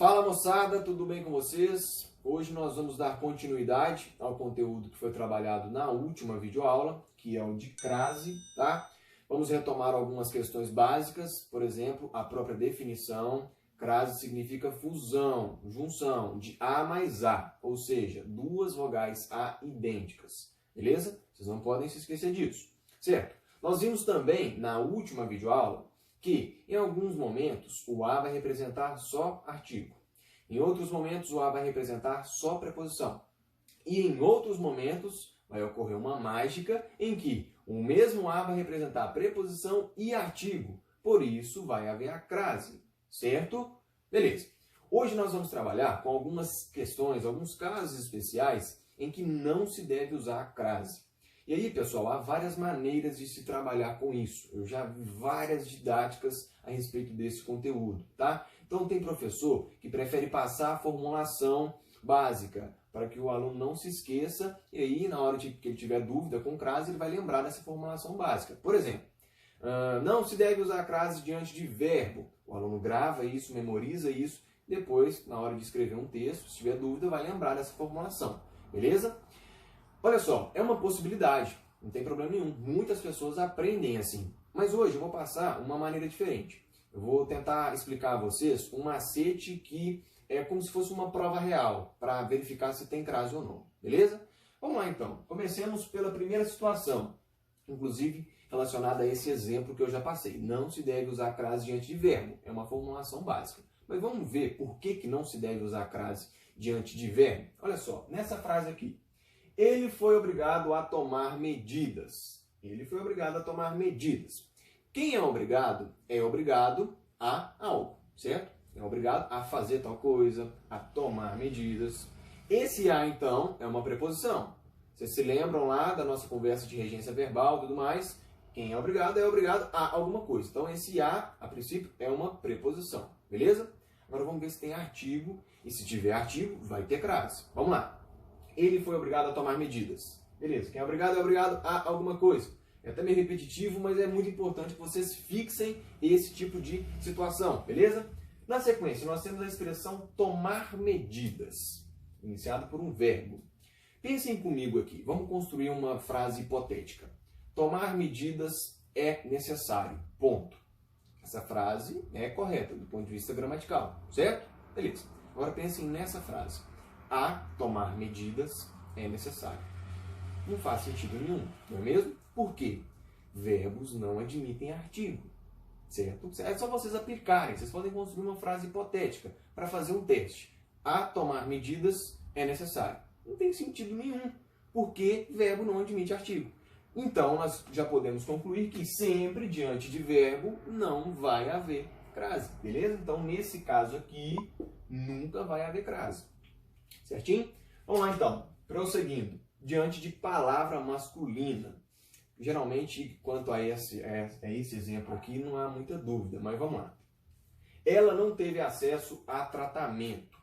Fala moçada, tudo bem com vocês? Hoje nós vamos dar continuidade ao conteúdo que foi trabalhado na última videoaula, que é o de crase, tá? Vamos retomar algumas questões básicas, por exemplo, a própria definição. Crase significa fusão, junção de A mais A, ou seja, duas vogais A idênticas, beleza? Vocês não podem se esquecer disso, certo? Nós vimos também na última videoaula que, em alguns momentos, o A vai representar só artigo. Em outros momentos, o A vai representar só preposição. E em outros momentos, vai ocorrer uma mágica em que o mesmo A vai representar preposição e artigo. Por isso, vai haver a crase, certo? Beleza. Hoje nós vamos trabalhar com algumas questões, alguns casos especiais em que não se deve usar a crase. E aí, pessoal, há várias maneiras de se trabalhar com isso. Eu já vi várias didáticas a respeito desse conteúdo, tá? Então, tem professor que prefere passar a formulação básica para que o aluno não se esqueça e aí, na hora que ele tiver dúvida com crase, ele vai lembrar dessa formulação básica. Por exemplo, não se deve usar a crase diante de verbo. O aluno grava isso, memoriza isso, depois, na hora de escrever um texto, se tiver dúvida, vai lembrar dessa formulação, beleza? Olha só, é uma possibilidade, não tem problema nenhum. Muitas pessoas aprendem assim. Mas hoje eu vou passar uma maneira diferente. Eu vou tentar explicar a vocês um macete que é como se fosse uma prova real, para verificar se tem crase ou não, beleza? Vamos lá então. Comecemos pela primeira situação, inclusive relacionada a esse exemplo que eu já passei. Não se deve usar crase diante de verbo, é uma formulação básica. Mas vamos ver por que não se deve usar crase diante de verbo? Olha só, nessa frase aqui. Ele foi obrigado a tomar medidas. Ele foi obrigado a tomar medidas. Quem é obrigado a algo, certo? É obrigado a fazer tal coisa, a tomar medidas. Esse a, então, é uma preposição. Vocês se lembram lá da nossa conversa de regência verbal e tudo mais? Quem é obrigado a alguma coisa. Então, esse a princípio, é uma preposição. Beleza? Agora vamos ver se tem artigo. E se tiver artigo, vai ter crase. Vamos lá. Ele foi obrigado a tomar medidas. Beleza, quem é obrigado a alguma coisa. É até meio repetitivo, mas é muito importante que vocês fixem esse tipo de situação, beleza? Na sequência, nós temos a expressão tomar medidas, iniciado por um verbo. Pensem comigo aqui, vamos construir uma frase hipotética. Tomar medidas é necessário, ponto. Essa frase é correta do ponto de vista gramatical, certo? Beleza. Agora pensem nessa frase. A tomar medidas é necessário. Não faz sentido nenhum, não é mesmo? Por quê? Verbos não admitem artigo, certo? É só vocês aplicarem. Vocês podem construir uma frase hipotética para fazer um teste. A tomar medidas é necessário. Não tem sentido nenhum, porque verbo não admite artigo. Então, nós já podemos concluir que sempre diante de verbo não vai haver crase, beleza? Então, nesse caso aqui, nunca vai haver crase. Certinho? Vamos lá então, prosseguindo. Diante de palavra masculina. Geralmente, quanto a esse exemplo aqui, não há muita dúvida, mas vamos lá. Ela não teve acesso a tratamento.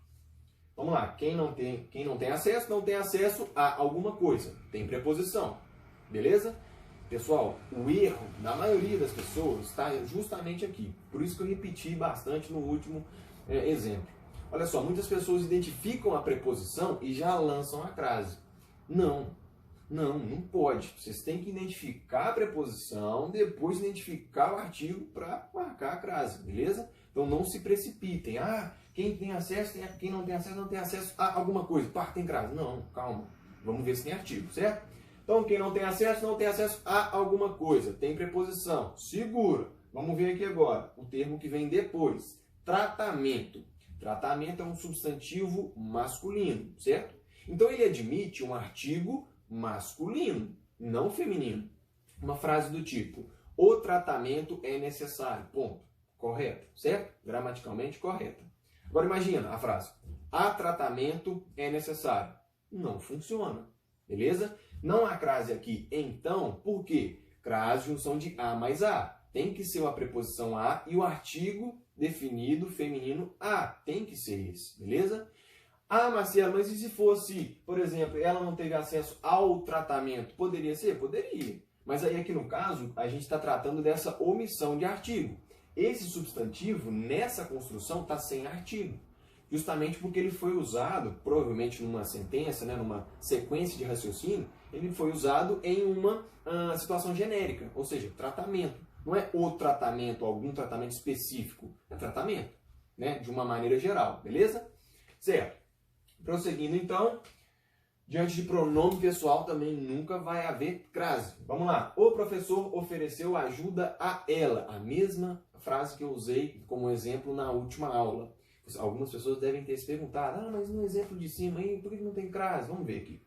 Vamos lá, quem não tem acesso, não tem acesso a alguma coisa. Tem preposição, beleza? Pessoal, o erro da maioria das pessoas está justamente aqui. Por isso que eu repeti bastante no último exemplo. Olha só, muitas pessoas identificam a preposição e já lançam a crase. Não pode. Vocês têm que identificar a preposição, depois identificar o artigo para marcar a crase, beleza? Então não se precipitem. Quem tem acesso, quem não tem acesso a alguma coisa. Pá, tem crase. Não, calma. Vamos ver se tem artigo, certo? Então quem não tem acesso a alguma coisa. Tem preposição. Segura. Vamos ver aqui agora o termo que vem depois. Tratamento. Tratamento é um substantivo masculino, certo? Então ele admite um artigo masculino, não feminino. Uma frase do tipo, o tratamento é necessário, ponto. Correto, certo? Gramaticalmente correta. Agora imagina a frase, a tratamento é necessário. Não funciona, beleza? Não há crase aqui, então, por quê? Crase, junção de A mais A. Tem que ser a preposição a e o artigo definido feminino a. Tem que ser esse, beleza? Marcelo, mas e se fosse, por exemplo, ela não teve acesso ao tratamento? Poderia ser? Poderia. Mas aí aqui no caso, a gente está tratando dessa omissão de artigo. Esse substantivo, nessa construção, está sem artigo. justamente porque ele foi usado, provavelmente numa sentença, né, numa sequência de raciocínio, ele foi usado em uma situação genérica, ou seja, tratamento. Não é o tratamento, algum tratamento específico, é tratamento, né, de uma maneira geral, beleza? Certo. Prosseguindo então, diante de pronome pessoal também nunca vai haver crase. Vamos lá. O professor ofereceu ajuda a ela. A mesma frase que eu usei como exemplo na última aula. Algumas pessoas devem ter se perguntado, mas no exemplo de cima aí, por que não tem crase? Vamos ver aqui.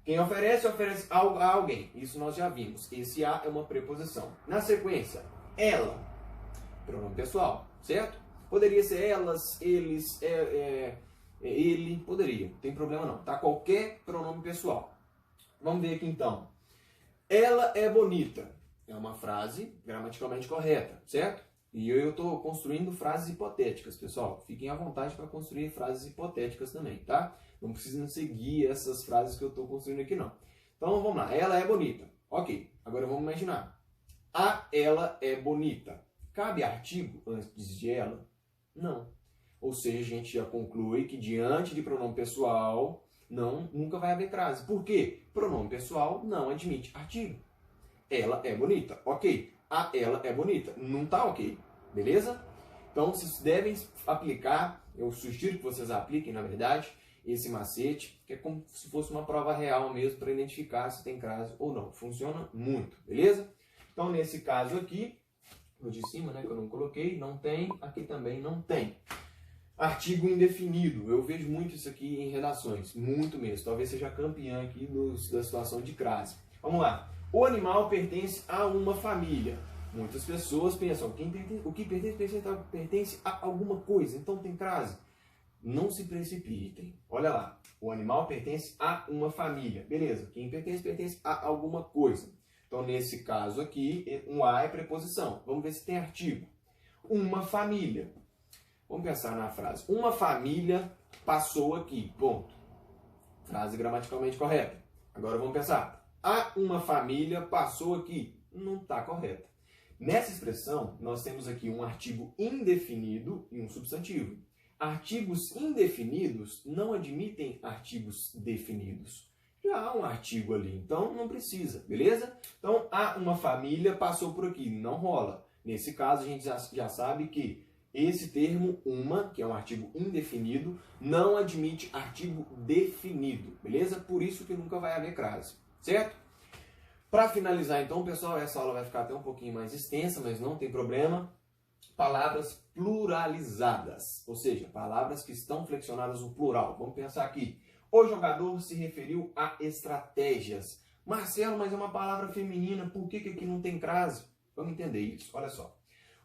Quem oferece, oferece algo a alguém. Isso nós já vimos. Esse a é uma preposição. Na sequência, ela. Pronome pessoal, certo? Poderia ser elas, eles, ele, poderia. Não tem problema não, tá? Qualquer pronome pessoal. Vamos ver aqui então. Ela é bonita. É uma frase gramaticalmente correta, certo? E eu estou construindo frases hipotéticas, pessoal. Fiquem à vontade para construir frases hipotéticas também, tá? Não precisam seguir essas frases que eu estou construindo aqui, não. Então, vamos lá. Ela é bonita. Ok. Agora vamos imaginar. A ela é bonita. Cabe artigo antes de ela? Não. Ou seja, a gente já conclui que diante de pronome pessoal, nunca vai haver crase. Por quê? Pronome pessoal não admite artigo. Ela é bonita. Ok. A ela é bonita. Não tá ok. Beleza? Então, vocês devem aplicar, eu sugiro que vocês apliquem, na verdade, esse macete, que é como se fosse uma prova real mesmo, para identificar se tem crase ou não. Funciona muito, beleza? Então, nesse caso aqui, no de cima, né, que eu não coloquei, não tem, aqui também não tem. Artigo indefinido. Eu vejo muito isso aqui em redações, muito mesmo. Talvez seja campeã aqui da situação de crase. Vamos lá. O animal pertence a uma família. Muitas pessoas pensam, o que pertence a alguma coisa, então tem crase. Não se precipitem. Olha lá, o animal pertence a uma família. Beleza, quem pertence a alguma coisa. Então, nesse caso aqui, um a é preposição. Vamos ver se tem artigo. Uma família. Vamos pensar na frase. Uma família passou aqui. Ponto. Frase gramaticalmente correta. Agora vamos pensar. Uma família passou aqui. Não está correta. Nessa expressão, nós temos aqui um artigo indefinido e um substantivo. Artigos indefinidos não admitem artigos definidos. Já há um artigo ali, então não precisa, beleza? Então, uma família passou por aqui, não rola. Nesse caso, a gente já sabe que esse termo, uma, que é um artigo indefinido, não admite artigo definido, beleza? Por isso que nunca vai haver crase, certo? Para finalizar, então, pessoal, essa aula vai ficar até um pouquinho mais extensa, mas não tem problema. Palavras pluralizadas, ou seja, palavras que estão flexionadas no plural. Vamos pensar aqui. O jogador se referiu a estratégias. Marcelo, mas é uma palavra feminina, por que aqui não tem crase? Vamos entender isso, olha só.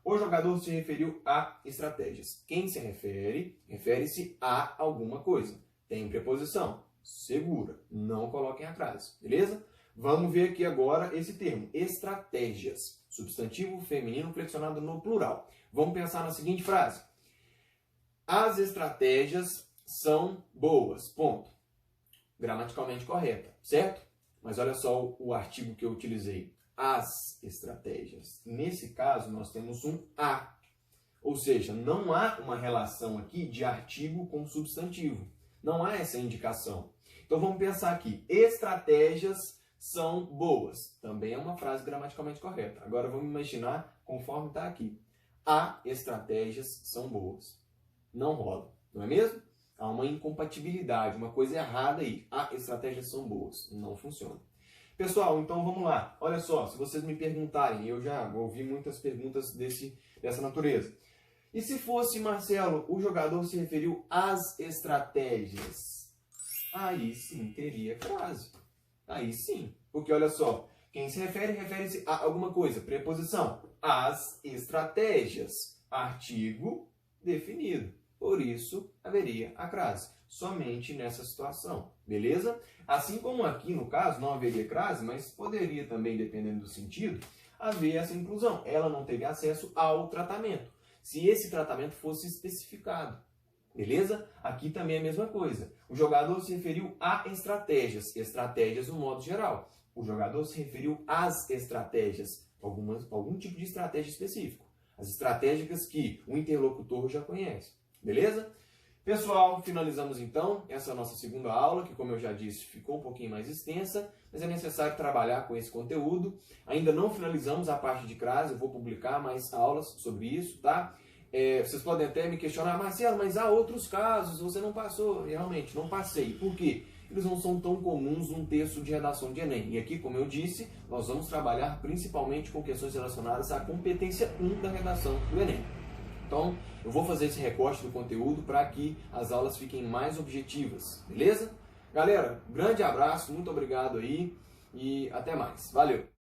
O jogador se referiu a estratégias. Quem se refere? Refere-se a alguma coisa. Tem preposição, segura, não coloquem a crase, beleza? Vamos ver aqui agora esse termo, estratégias. Substantivo feminino flexionado no plural. Vamos pensar na seguinte frase. As estratégias são boas. Ponto. Gramaticalmente correta, certo? Mas olha só o artigo que eu utilizei. As estratégias. Nesse caso, nós temos um a. Ou seja, não há uma relação aqui de artigo com substantivo. Não há essa indicação. Então vamos pensar aqui. Estratégias são boas. Também é uma frase gramaticalmente correta. Agora vamos imaginar conforme está aqui. Há estratégias são boas. Não rola, não é mesmo? Há uma incompatibilidade, uma coisa errada aí. Há estratégias são boas. Não funciona. Pessoal, então vamos lá. Olha só, se vocês me perguntarem, eu já ouvi muitas perguntas dessa natureza. E se fosse, Marcelo, o jogador se referiu às estratégias? Aí sim teria crase. Aí sim. Porque olha só, quem se refere, refere-se a alguma coisa. Preposição. As estratégias. Artigo definido. Por isso, haveria a crase. Somente nessa situação. Beleza? Assim como aqui, no caso, não haveria crase, mas poderia também, dependendo do sentido, haver essa inclusão. Ela não teve acesso ao tratamento. Se esse tratamento fosse especificado. Beleza? Aqui também é a mesma coisa. O jogador se referiu a estratégias. Estratégias no modo geral. O jogador se referiu às estratégias. Algum tipo de estratégia específico. As estratégicas que o interlocutor já conhece. Beleza? Pessoal, finalizamos então essa nossa segunda aula, que como eu já disse, ficou um pouquinho mais extensa, mas é necessário trabalhar com esse conteúdo. Ainda não finalizamos a parte de crase, eu vou publicar mais aulas sobre isso, tá? Vocês podem até me questionar, Marcelo, mas há outros casos, você não passou. Realmente, não passei. Por quê? Eles não são tão comuns num texto de redação de Enem. E aqui, como eu disse, nós vamos trabalhar principalmente com questões relacionadas à competência 1 da redação do Enem. Então, eu vou fazer esse recorte do conteúdo para que as aulas fiquem mais objetivas, beleza? Galera, grande abraço, muito obrigado aí e até mais. Valeu!